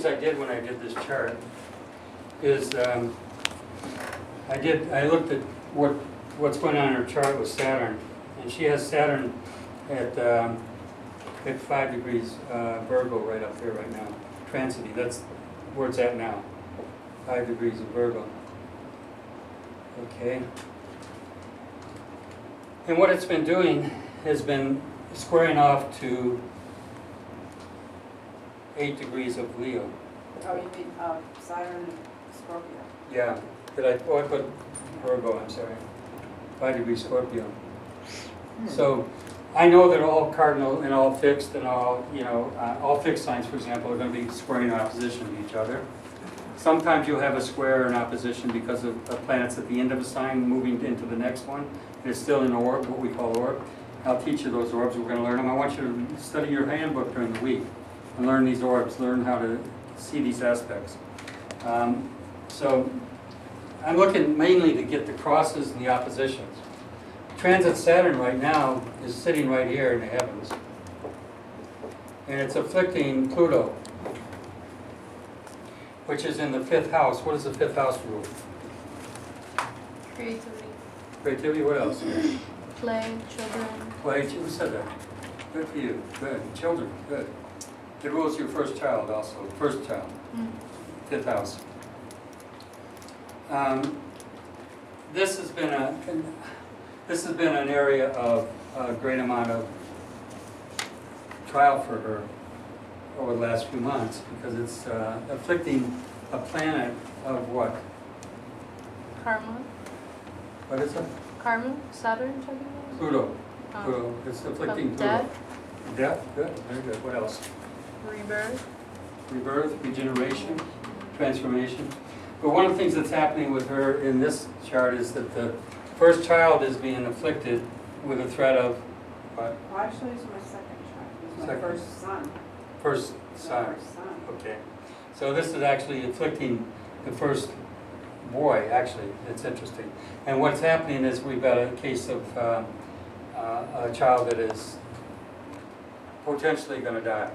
I did when I did this chart is I looked at what's going on in her chart with Saturn, and she has Saturn at 5 degrees Virgo right up there right now, transiting. That's where it's at now, 5 degrees of Virgo. Okay. And what it's been doing has been squaring off to 8 degrees of Leo. Oh, you mean Saturn and Scorpio? Yeah, but I put Virgo, I'm sorry. 5 degrees Scorpio. So I know that all cardinal and all fixed and all, all fixed signs, for example, are going to be squaring in opposition to each other. Sometimes you'll have a square in opposition because of planets at the end of a sign moving into the next one. And it's still in orb, what we call orb. I'll teach you those orbs. We're going to learn them. I want you to study your handbook during the week and learn these orbs, learn how to see these aspects. So I'm looking mainly to get the crosses and the oppositions. Transit Saturn right now is sitting right here in the heavens. And it's afflicting Pluto, which is in the 5th house. What does the 5th house rule? Creativity. Creativity, what else? Play, children. Play, who said that? Good for you, good. Children, good. It rules your first child also, first child, 5th house. This has been an area of a great amount of trial for her over the last few months because it's afflicting a planet of what? Karma. What is it? Karma? Saturn, talking about? Pluto. Pluto. It's afflicting Pluto. Death. Death, good, very good. What else? Rebirth. Rebirth, regeneration, transformation. But one of the things that's happening with her in this chart is that the first child is being afflicted with a threat of what? Well, actually, it's my second child. It's my Second. first son. First My son. first son. Okay. So this is actually afflicting the first boy, actually. It's interesting. And what's happening is we've got a case of a child that is potentially going to die.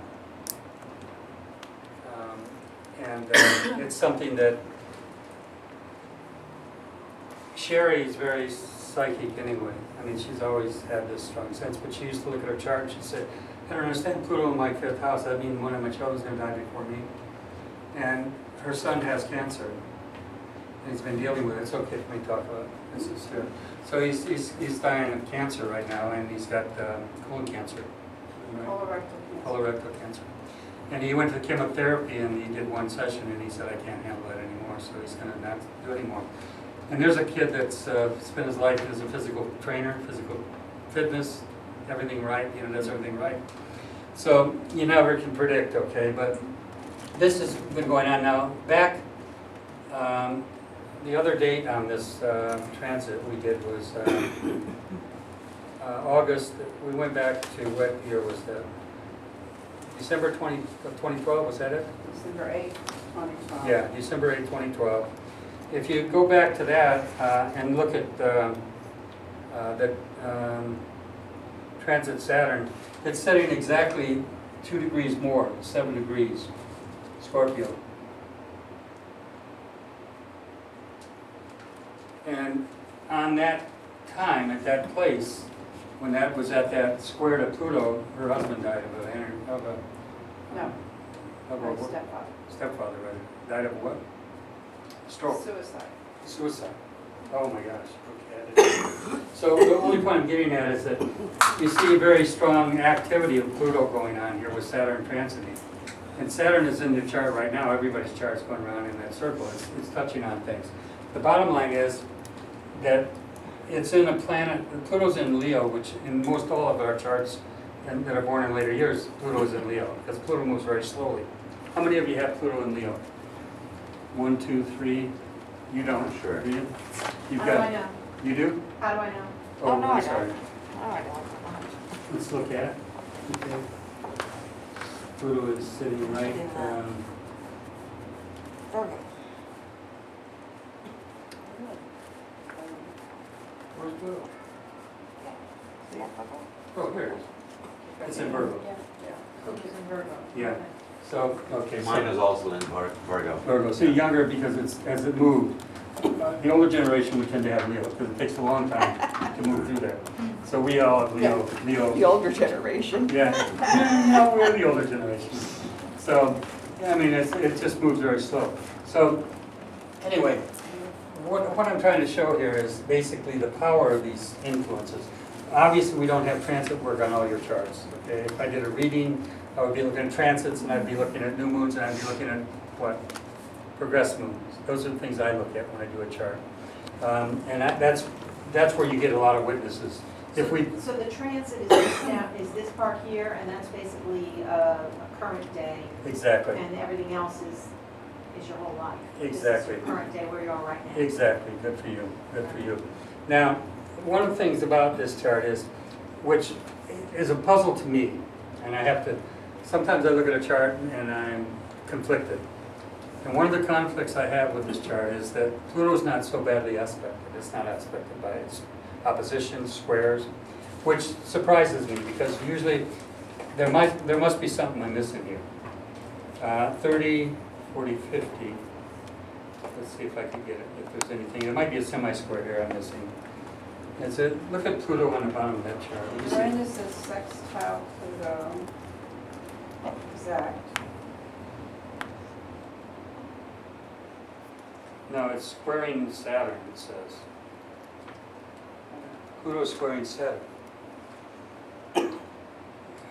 It's something that Sherry is very psychic anyway. I mean, she's always had this strong sense, but she used to look at her chart and she said, I don't understand Pluto in my 5th house. That means one of my children's going to die before me. And her son has cancer. And he's been dealing with it. It's okay for me to talk about it. This is here. So he's dying of cancer right now, and he's got colon cancer. Right? Colorectal cancer. And he went to chemotherapy, and he did one session, and he said, I can't handle it anymore, so he's going to not do it anymore. And there's a kid that's spent his life as a physical trainer, physical fitness, everything right, does everything right. So you never can predict, okay? But this has been going on now. Back, the other date on this transit we did was August. We went back to, what year was that? December 2012, was that it? December 8th, 2012. Yeah, December 8, 2012. If you go back to that and look at the transit Saturn, it's setting exactly 2 degrees more, 7 degrees, Scorpio. And on that time, at that place, when that was at that square to Pluto, her husband died of a No, my what? stepfather. Stepfather, right? Died of what? Stroke. Suicide. Suicide. Oh my gosh. Okay. So the only point I'm getting at is that you see a very strong activity of Pluto going on here with Saturn transiting. And Saturn is in the chart right now. Everybody's chart is going around in that circle. It's touching on things. The bottom line is that it's in a planet, Pluto's in Leo, which in most all of our charts that are born in later years, Pluto is in Leo, because Pluto moves very slowly. How many of you have Pluto in Leo? 1, 2, 3. You don't? Sure. Do you? You've How do I got. know? You do? How do I know? Oh, no, I'm I sorry. don't. No, I don't. Let's look at it. Okay. Pluto is sitting right. Virgo. Where's Pluto? See that Virgo? Oh, here it is. It's in Virgo. Yeah. Which is in Virgo. Yeah. So, okay, Mine is so also in Virgo. Virgo, so younger because it's, as it moved, the older generation would tend to have Leo, because it takes a long time to move through there. So we all have Leo, The Leo, older generation. yeah, no, we're the older generation. So, yeah, I mean, it just moves very slow. So, anyway, what I'm trying to show here is basically the power of these influences. Obviously, we don't have transit work on all your charts, okay? If I did a reading, I would be looking at transits, and I'd be looking at new moons, and I'd be looking at what? Progressed moons. Those are the things I look at when I do a chart. And that's where you get a lot of witnesses. If we, So the transit is this now, is this part here, and that's basically a current day, exactly, and everything else is your whole life. Exactly. This is your current day, where you are right now. exactly, good for you, good for you. Now, one of the things about this chart is, which is a puzzle to me, and I have to, sometimes I look at a chart and I'm conflicted. And one of the conflicts I have with this chart is that Pluto's not so badly aspected. It's not aspected by its oppositions, squares, which surprises me because usually there must be something I'm missing here. 30, 40, 50. Let's see if I can get it, if there's anything. There might be a semi-square here I'm missing. Look at Pluto on the bottom of that chart. Let me see. Uranus is sextile Pluto. Exact. No, it's squaring Saturn, it says. Pluto squaring Saturn.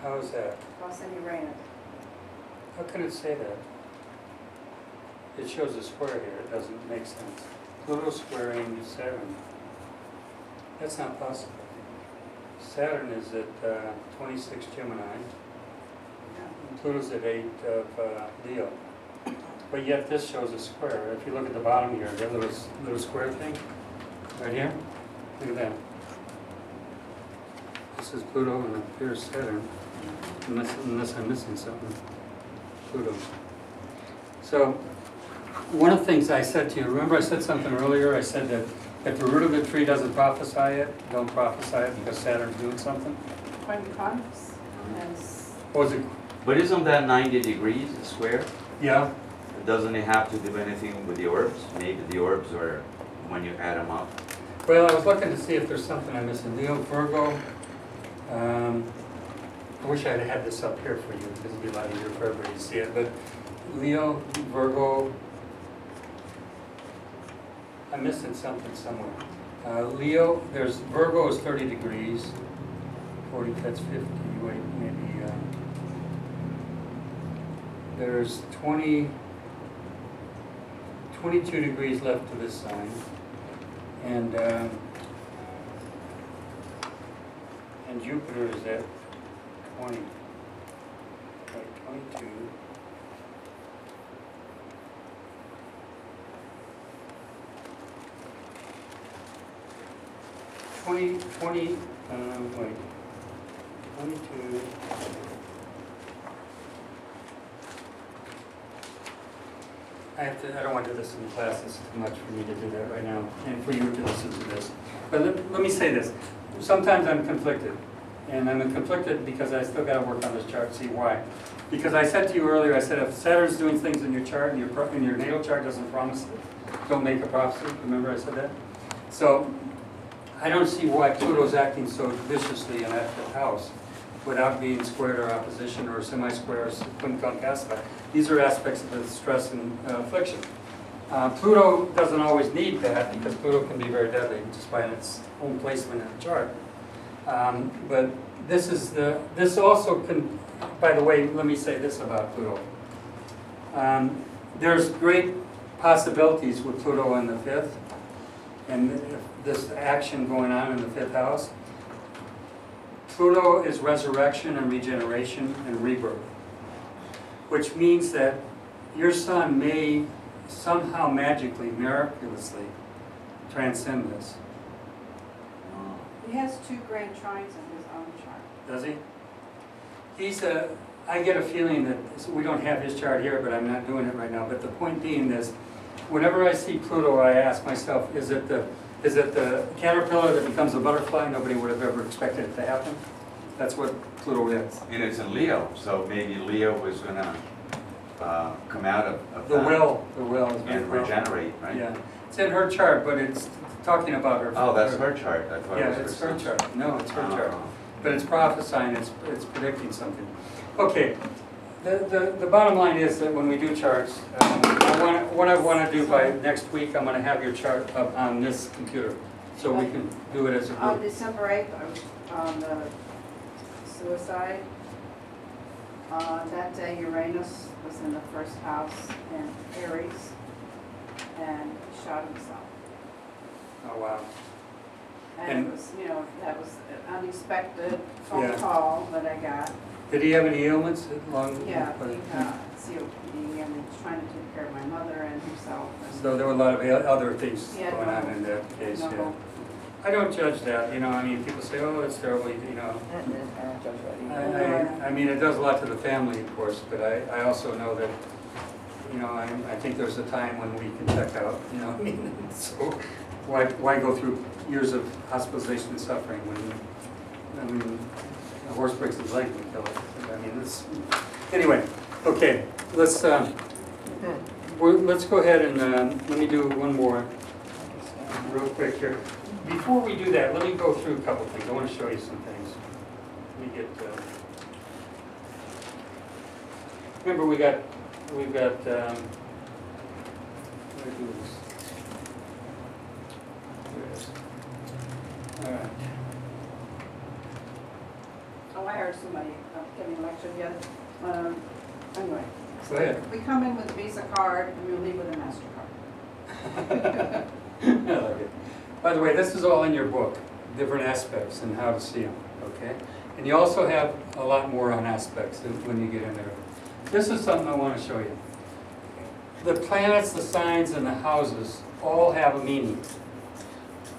How is that? Cross and Uranus. How can it say that? It shows a square here, it doesn't make sense. Pluto squaring Saturn. That's not possible. Saturn is at 26 Gemini. And Pluto's at 8 of Leo. But yet this shows a square. If you look at the bottom here, that little square thing, right here, look at that. This is Pluto and up here's Saturn, unless I'm missing something. Pluto. So, one of the things I said to you, remember I said something earlier, I said that if the root of the tree doesn't prophesy it, don't prophesy it because Saturn's doing something? Quintus has What was it? But isn't that 90 degrees square? Yeah, Doesn't it have to do anything with the orbs? Maybe the orbs are when you add them up. well, I was looking to see if there's something I'm missing. Leo, Virgo. I wish I had had this up here for you because it'd be a lot easier for everybody to see it. But Leo, Virgo. I'm missing something somewhere. Leo, there's Virgo is 30 degrees. 40, that's 50. Wait, maybe. There's 22 degrees left to this sign. And Jupiter is at 20. Right, 22. Wait, 22. I don't want to do this in class, it's too much for me to do that right now, and for you to listen to this. But let me say this, sometimes I'm conflicted, and I'm conflicted because I still got to work on this chart, see why. Because I said to you earlier, I said if Saturn's doing things in your chart, and your natal chart doesn't promise it, don't make a prophecy, remember I said that? So, I don't see why Pluto's acting so viciously in that fifth house without being squared or opposition or semi-square or quincunx. These are aspects of the stress and affliction. Pluto doesn't always need that because Pluto can be very deadly just by its own placement in the chart. But this also can, by the way, let me say this about Pluto. There's great possibilities with Pluto in the fifth and this action going on in the fifth house. Pluto is resurrection and regeneration and rebirth, which means that your sun may somehow magically, miraculously transcend this. He has 2 grand trines in his own chart. Does he? I get a feeling that, we don't have his chart here, but I'm not doing it right now, but the point being is, whenever I see Pluto, I ask myself, is it the caterpillar that becomes a butterfly? Nobody would have ever expected it to happen. That's what Pluto is. And it's in Leo, so maybe Leo is gonna come out of The that well is very and well. regenerate, right? Yeah, it's in her chart, but it's talking about her. Oh, that's her chart. I thought Yeah, it was it's her son's. chart. No, it's her chart. Oh. But it's prophesying, it's predicting something. Okay, the bottom line is that when we do charts, what I want to do by next week, I'm going to have your chart up on this computer, so we can do it as a On group. December 8th, I was on the suicide. That day Uranus was in the first house in Aries and shot himself. Oh, wow. And And- it was, that was an unexpected phone Yeah. call that I got. Did he have any ailments along? Yeah, he got COPD and he's trying to take care of my mother and himself. So there were a lot of other things Yeah, going on no. in that case, No. yeah. I don't judge that, I mean, people say, oh, it's terrible, I mean, it does a lot to the family, of course, but I also know that, I think there's a time when we can check out, I mean, so why go through years of hospitalization and suffering when, I mean, a horse breaks his leg and kill it. I mean, anyway, okay, let's go ahead and let me do one more real quick here. Before we do that, let me go through a couple things. I want to show you some things. Let me get. Remember, we've got. Let me do this. There it is. All right. Oh, I heard somebody giving a lecture the other, anyway. Go ahead. We come in with a Visa card and we leave with a MasterCard. I like it. By the way, this is all in your book, different aspects and how to see them, okay? And you also have a lot more on aspects when you get in there. This is something I want to show you. The planets, the signs, and the houses all have a meaning.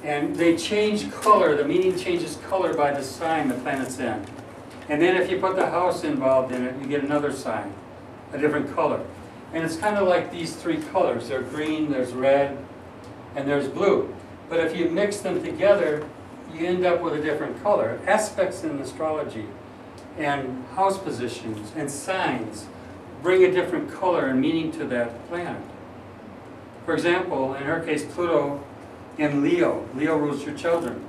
And they change color, the meaning changes color by the sign the planet's in. And then if you put the house involved in it, you get another sign, a different color. And it's kind of like these three colors. There's green, there's red, and there's blue. But if you mix them together, you end up with a different color. Aspects in astrology and house positions and signs bring a different color and meaning to that planet. For example, in her case, Pluto in Leo. Leo rules your children.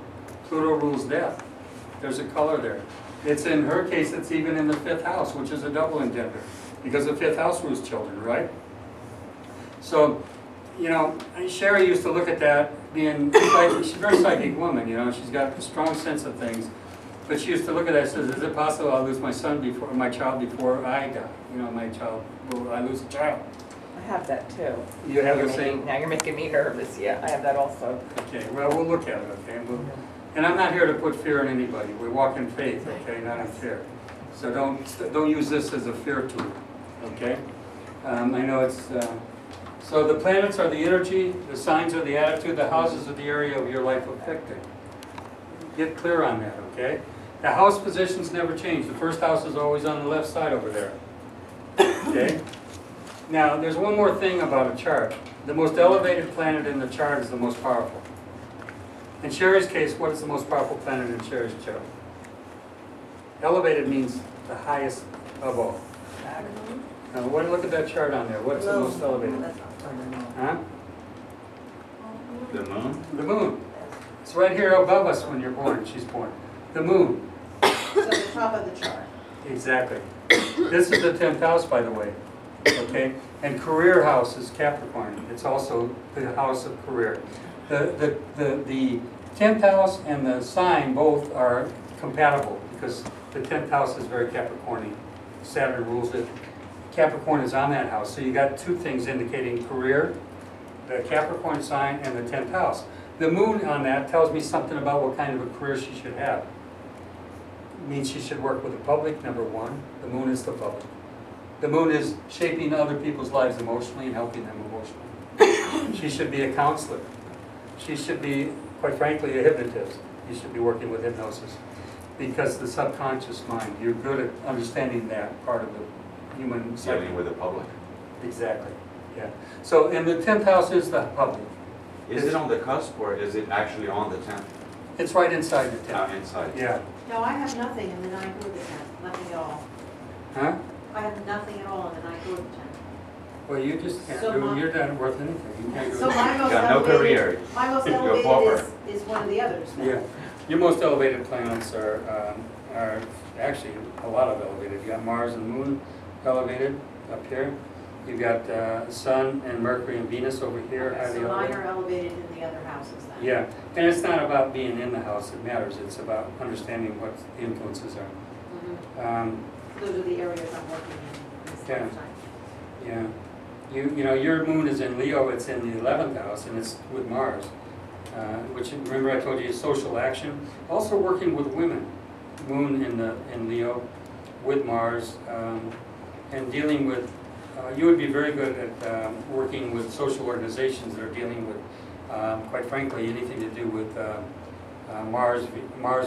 Pluto rules death. There's a color there. It's in her case, it's even in the 5th house, which is a double intender, because the 5th house rules children, right? So, Sherry used to look at that, being psychic. She's a very psychic woman, she's got a strong sense of things. But she used to look at that and says, is it possible I'll lose my child before I die? Will I lose a child? I have that too. You have the same? Now you're making me nervous, yeah, I have that also. Okay, well, we'll look at it, okay? And I'm not here to put fear in anybody. We walk in faith, okay, not in fear. So don't use this as a fear tool, okay? I know it's, so the planets are the energy, the signs are the attitude, the houses are the area of your life affected. Get clear on that, okay? The house positions never change. The first house is always on the left side over there, okay? Now, there's one more thing about a chart. The most elevated planet in the chart is the most powerful. In Sherry's case, what is the most powerful planet in Sherry's chart? Elevated means the highest of all. Now, look at that chart on there. What's the most elevated? Huh? The moon? The moon. It's right here above us when you're born. She's born. The moon. So the top of the chart. Exactly. This is the 10th house, by the way. Okay? And career house is Capricorn. It's also the house of career. The 10th house and the sign both are compatible because the 10th house is very Capricornian. Saturn rules it. Capricorn is on that house. So you got two things indicating career, the Capricorn sign and the 10th house. The moon on that tells me something about what kind of a career she should have. It means she should work with the public, number one. The moon is the public. The moon is shaping other people's lives emotionally and helping them emotionally. She should be a counselor. She should be, quite frankly, a hypnotist. You should be working with hypnosis. Because the subconscious mind, you're good at understanding that part of the human psyche. Dealing with the public. Exactly, yeah. So, and the 10th house is the public. Is it on the cusp or is it actually on the 10th? It's right inside the 10th. Inside? Yeah. No, I have nothing in the 9th or the 10th, nothing at all. Huh? I have nothing at all in the 9th or the 10th. Well, you just can't So do, my- you're not worth anything, you can't do So it. my most Got no elevated, career. my most You're a pauper. elevated is one of the others now. Yeah, your most elevated planets are actually a lot of elevated. You got Mars and Moon elevated up here. You've got Sun and Mercury and Venus over here, Okay, highly so mine elevated. are elevated in the other houses then? Yeah, and it's not about being in the house that matters, it's about understanding what the influences are. Mhm. Those are the areas I'm working in this Yeah. time. Yeah, you know, your moon is in Leo, it's in the 11th house, and it's with Mars, which, remember I told you, is social action. Also working with women, moon in Leo, with Mars, and dealing with, you would be very good at working with social organizations that are dealing with, quite frankly, anything to do with Mars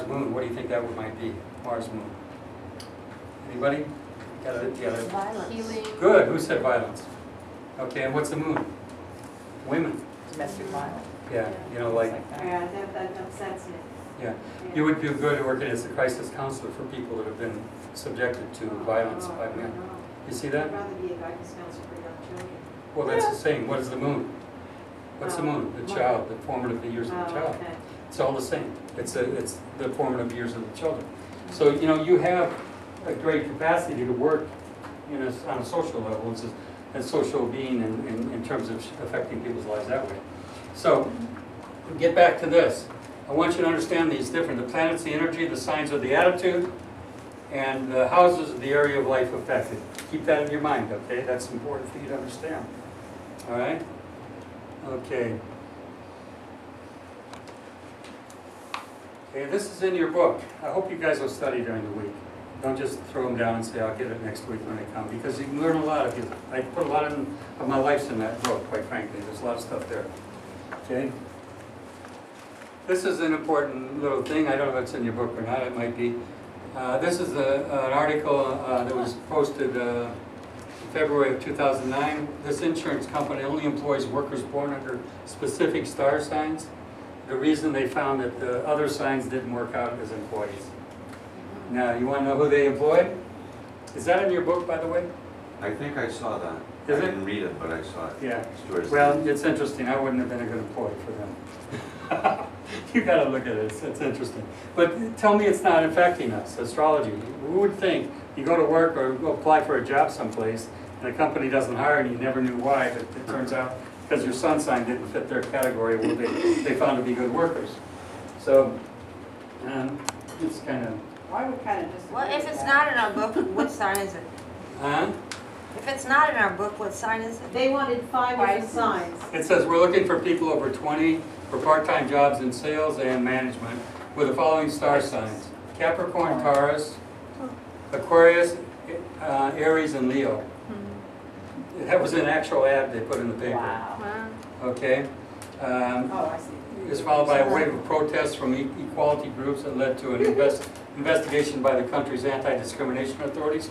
moon. What do you think that might be, Mars moon? Anybody? Got it? Violence. Healing. Good, who said violence? Okay, and what's the moon? Women, Domestic violence. yeah, you know, like, Things that. Yeah, that upsets me. yeah. You would do good at working as a crisis counselor for people that have been subjected to violence by men. You see that? I'd rather be a guidance counselor for young children. Well, that's the same. What is the moon? What's the moon? The Moon. child, the formative years of the Oh, child. okay. It's all the same. It's the formative years of the children. So, you know, you have a great capacity to work on a social level, as a social being in terms of affecting people's lives that way. So, get back to this. I want you to understand these different. The planets, the energy, the signs are the attitude, and the houses are the area of life affected. Keep that in your mind, okay? That's important for you to understand. All right? Okay. Okay, this is in your book. I hope you guys will study during the week. Don't just throw them down and say, I'll get it next week when they come, because you can learn a lot of it. I put a lot of my life in that book, quite frankly. There's a lot of stuff there. Okay? This is an important little thing. I don't know if it's in your book or not. It might be. This is an article that was posted in February of 2009. This insurance company only employs workers born under specific star signs. The reason they found that the other signs didn't work out as employees. Now, you want to know who they employed? Is that in your book, by the way? I think I saw that. Is I it? didn't read it, but I saw it. Yeah. Stuart's- Well, it's interesting. I wouldn't have been a good employee for them. You got to look at it. It's interesting. But tell me it's not affecting us, astrology. Who would think you go to work or go apply for a job someplace and a company doesn't hire and you never knew why, but it turns out because your sun sign didn't fit their category, well, they found to be good workers. So, it's kind of, I would kind of disagree Well, if with it's that. not in our book, what sign is it? huh? If it's not in our book, what sign is it? They wanted 5 different Pisces. signs. It says we're looking for people over 20 for part-time jobs in sales and management with the following star signs: Capricorn, Taurus, Aquarius, Aries, and Leo. That was an actual ad they put in the paper. Wow. Wow. Okay. Oh, I see. It was followed by a wave of protests from equality groups that led to an investigation by the country's anti-discrimination authorities.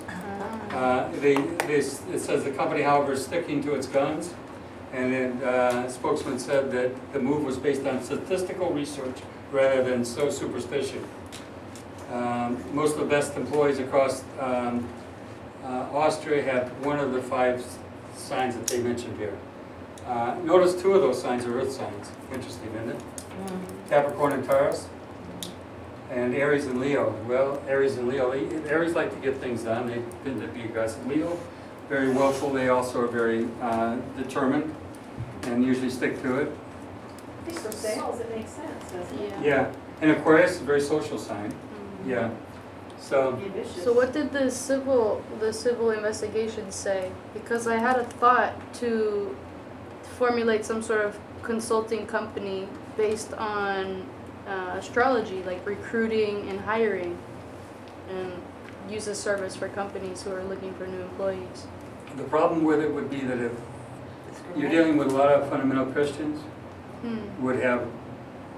It says the company, however, is sticking to its guns, and then a spokesman said that the move was based on statistical research rather than superstition. Most of the best employees across Austria have one of the 5 signs that they mentioned here. Notice 2 of those signs are earth signs. Interesting, isn't it? Capricorn and Taurus. And Aries and Leo. Well, Aries and Leo, Aries like to get things done. They tend to be aggressive. Leo, very willful. They also are very determined and usually stick to it. I think for sales, it makes sense, doesn't it? Yeah. And Aquarius is a very social sign. Yeah. So, Ambitious. So what did the civil investigation say? Because I had a thought to formulate some sort of consulting company based on astrology, like recruiting and hiring, and use a service for companies who are looking for new employees. the problem with it would be that if you're dealing with a lot of fundamental Christians, would have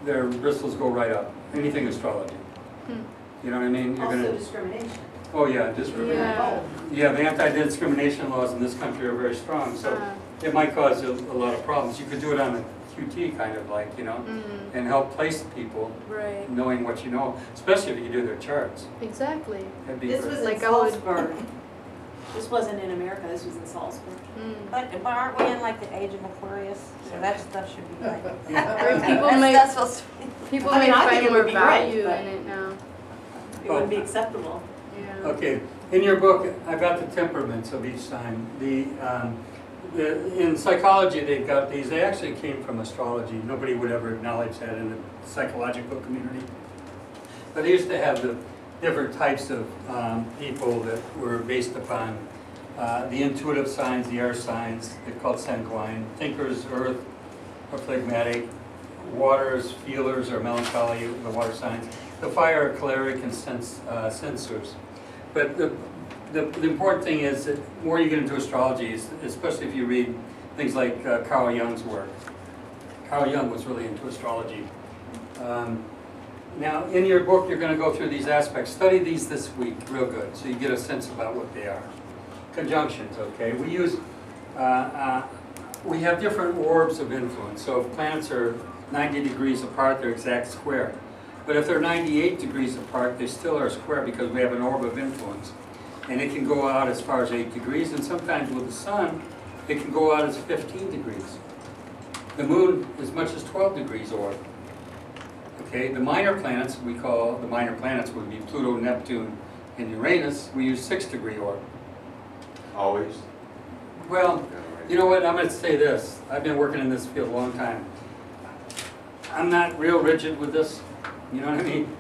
their bristles go right up. Anything astrology. You know what I mean? You're Also gonna. discrimination. Oh yeah, discrimination. Yeah. Yeah, the anti-discrimination laws in this country are very strong, so it might cause a lot of problems. You could do it on a QT kind of like, you know, and help place people Right. knowing what you know, especially if you do their charts. Exactly. That'd be This great. was in Like I would- Salzburg. This wasn't in America, this was in Salzburg. Mm. But aren't we in like the age of Aquarius? So that stuff should be like. Or people may That's supposed to be. people I mean, may I think find it would more be great, value but- in it now. It wouldn't be acceptable. Yeah. Okay, in your book, I got the temperaments of each sign. In psychology, they've got these, they actually came from astrology. Nobody would ever acknowledge that in the psychological community. But they used to have the different types of people that were based upon the intuitive signs, the air signs, they're called sanguine. Thinkers, earth, or phlegmatic. Waters, feelers, or melancholy, the water signs. The fire, choleric, and sensors. But the important thing is that the more you get into astrology, especially if you read things like Carl Jung's work. Carl Jung was really into astrology. Now, in your book, you're going to go through these aspects. Study these this week, real good, so you get a sense about what they are. Conjunctions, okay? We have different orbs of influence. So if planets are 90 degrees apart, they're exact square. But if they're 98 degrees apart, they still are square because we have an orb of influence. And it can go out as far as 8 degrees, and sometimes with the sun, it can go out as 15 degrees. The moon as much as 12 degrees orb. Okay, the minor planets, we call the minor planets would be Pluto, Neptune, and Uranus. We use 6-degree orb. Always. Well, you know what, I'm going to say this. I've been working in this field a long time. I'm not real rigid with this, you know what I mean?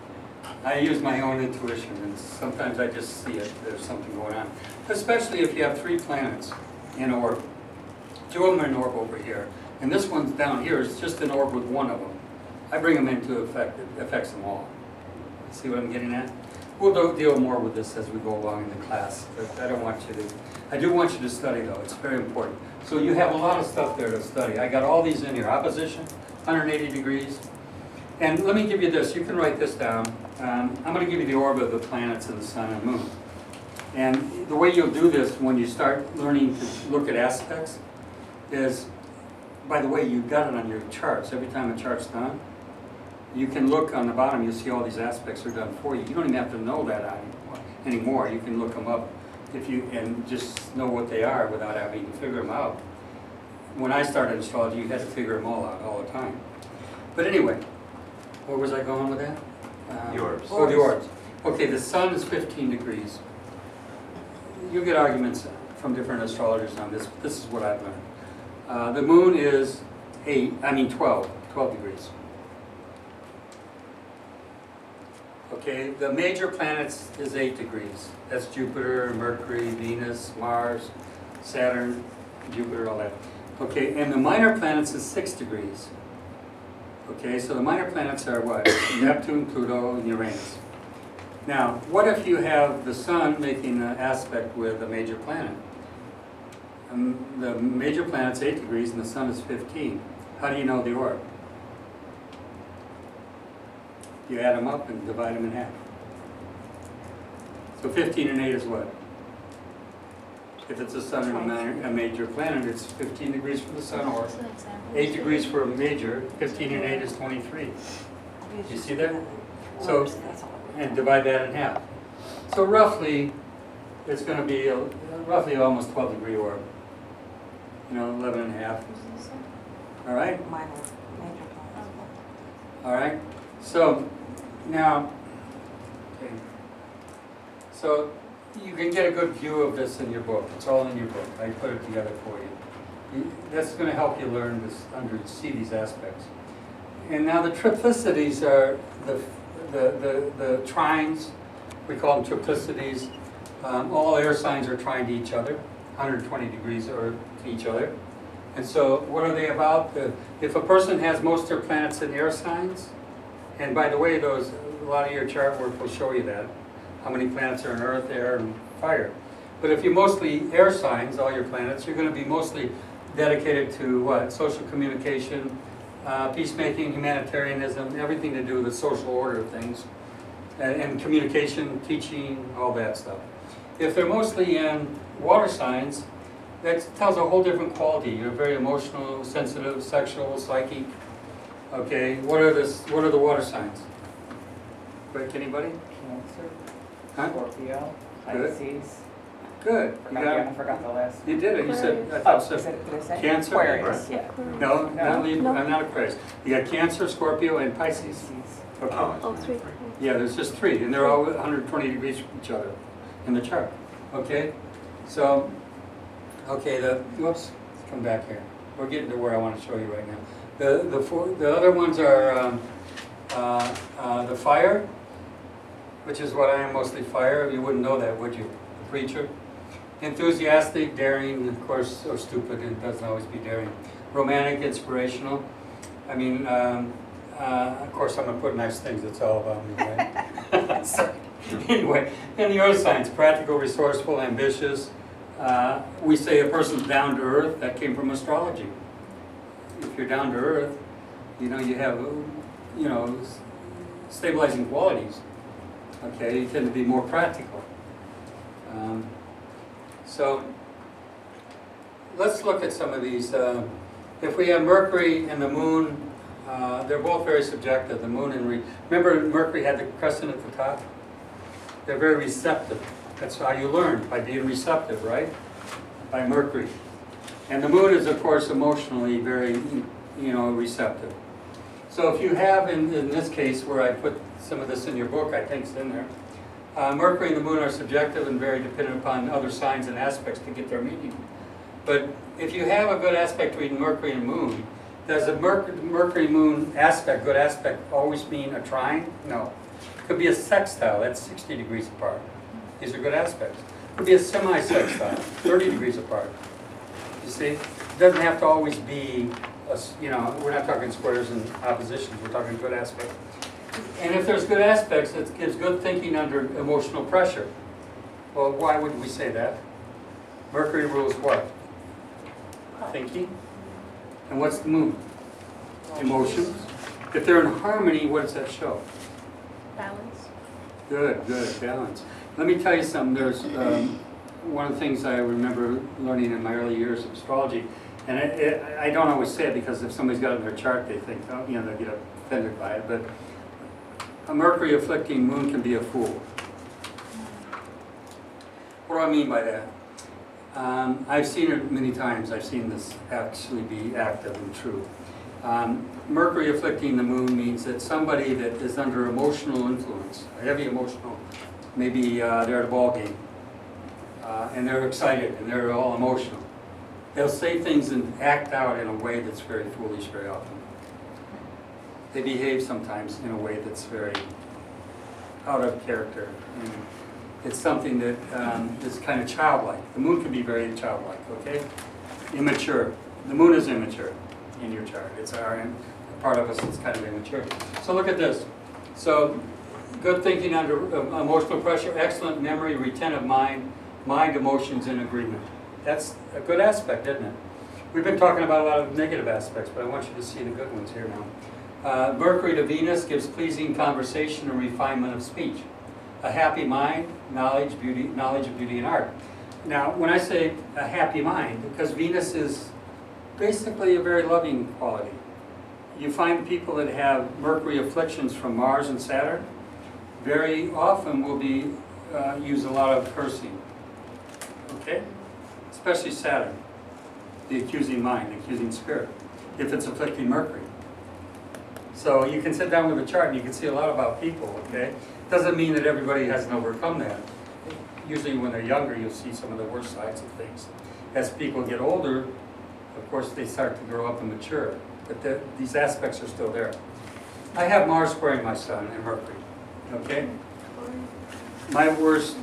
I use my own intuition, and sometimes I just see it, there's something going on. Especially if you have 3 planets in orb. 2 of them are in orb over here, and this one's down here is just in orb with 1 of them. I bring them into effect, it affects them all. See what I'm getting at? We'll deal more with this as we go along in the class, but I do want you to study though, it's very important. So you have a lot of stuff there to study. I got all these in here, opposition, 180 degrees. And let me give you this, you can write this down. I'm going to give you the orb of the planets and the sun and moon. And the way you'll do this when you start learning to look at aspects is, by the way, you've got it on your charts. Every time a chart's done, you can look on the bottom, you'll see all these aspects are done for you. You don't even have to know that anymore. You can look them up and just know what they are without having to figure them out. When I started astrology, you had to figure them all out all the time. But anyway, where was I going with that? The orbs. Oh, the orbs. Okay, the sun is 15 degrees. You'll get arguments from different astrologers on this. This is what I've learned. The moon is 12 degrees. Okay, the major planets is 8 degrees. That's Jupiter, Mercury, Venus, Mars, Saturn, Jupiter, all that. Okay, and the minor planets is 6 degrees. Okay, so the minor planets are what? Neptune, Pluto, and Uranus. Now, what if you have the sun making an aspect with a major planet? The major planet's 8 degrees and the sun is 15. How do you know the orb? You add them up and divide them in half. So 15 and 8 is what? If it's a sun and a major planet, it's 15 degrees for the sun, or 8 degrees for a major, 15 and 8 is 23. You see that? So, and divide that in half. So roughly, it's going to be roughly almost 12-degree orb. 11 and a half. All right? Minor, major planets. All right? So, now, okay. So, you can get a good view of this in your book. It's all in your book. I put it together for you. That's going to help you learn this, see these aspects. And now the triplicities are the trines. We call them triplicities. All air signs are trine to each other, 120 degrees or to each other. And so what are they about? If a person has most of their planets in air signs, and by the way, a lot of your chart work will show you that, how many planets are in earth, air, and fire. But if you're mostly air signs, all your planets, you're going to be mostly dedicated to what? Social communication, peacemaking, humanitarianism, everything to do with the social order of things, and communication, teaching, all that stuff. If they're mostly in water signs, that tells a whole different quality. You're very emotional, sensitive, sexual, psychic. Okay, what are the water signs? Quick, anybody? Cancer, Huh? Scorpio, Good. Pisces, Good. You got I it. forgot the last. You did it. You said, I Oh, thought did so. I say? Cancer? Aquarius, yeah. No, not Libra, No. I'm not Aquarius. You got Cancer, Scorpio, and Pisces. Okay. Oh, 3. Yeah, there's just 3, and they're all 120 degrees from each other in the chart. Okay? So, okay, whoops, let's come back here. We're getting to where I want to show you right now. The other ones are the fire, which is what I am, mostly fire. You wouldn't know that, would you? The preacher. Enthusiastic, daring, of course, or stupid, it doesn't always be daring. Romantic, inspirational. I mean, of course, I'm going to put nice things, it's all about me, right? So, anyway, and the earth signs, practical, resourceful, ambitious. We say a person's down to earth, that came from astrology. If you're down to earth, you know, you have, you know, stabilizing qualities. Okay, you tend to be more practical. So, let's look at some of these. If we have Mercury and the Moon, they're both very subjective. The Moon and remember Mercury had the crescent at the top? They're very receptive. That's how you learn, by being receptive, right? By Mercury. And the Moon is, of course, emotionally very, you know, receptive. So if you have, in this case, where I put some of this in your book, I think it's in there, Mercury and the Moon are subjective and very dependent upon other signs and aspects to get their meaning. But if you have a good aspect between Mercury and Moon, does a Mercury-Moon aspect, good aspect, always mean a trine? No. It could be a sextile, that's 60 degrees apart. These are good aspects. It could be a semi-sextile, 30 degrees apart. You see? It doesn't have to always be, you know, we're not talking squares and oppositions, we're talking good aspects. And if there's good aspects, it gives good thinking under emotional pressure. Well, why would we say that? Mercury rules what? Thinking. And what's the Moon? Emotions. If they're in harmony, what does that show? Balance. Good, balance. Let me tell you something. There's one of the things I remember learning in my early years of astrology, and I don't always say it because if somebody's got it in their chart, they think, oh, you know, they get offended by it, but a Mercury afflicting Moon can be a fool. What do I mean by that? I've seen it many times. I've seen this actually be active and true. Mercury afflicting the Moon means that somebody that is under emotional influence, heavy emotional, maybe they're at a ball game, and they're excited and they're all emotional. They'll say things and act out in a way that's very foolish very often. They behave sometimes in a way that's very out of character. And it's something that is kind of childlike. The Moon can be very childlike, okay? Immature. The Moon is immature in your chart. It's our part of us that's kind of immature. So look at this. So good thinking under emotional pressure, excellent memory, retentive mind, mind, emotions in agreement. That's a good aspect, isn't it? We've been talking about a lot of negative aspects, but I want you to see the good ones here now. Mercury to Venus gives pleasing conversation and refinement of speech. A happy mind, knowledge of beauty and art. Now, when I say a happy mind, because Venus is basically a very loving quality. You find people that have Mercury afflictions from Mars and Saturn, very often will be use a lot of cursing. Okay? Especially Saturn, the accusing mind, the accusing spirit, if it's afflicting Mercury. So you can sit down with a chart and you can see a lot about people, okay? Doesn't mean that everybody hasn't overcome that. Usually when they're younger, you'll see some of the worst sides of things. As people get older, of course, they start to grow up and mature. But these aspects are still there. I have Mars squaring my Sun and Mercury, okay? My worst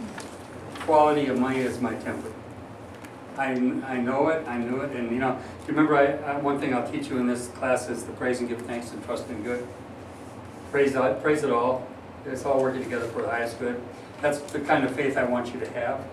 quality of mine is my temper. I know it, I knew it, and you know, remember one thing I'll teach you in this class is to praise and give thanks and trust in good. Praise it all. It's all working together for the highest good. That's the kind of faith I want you to have.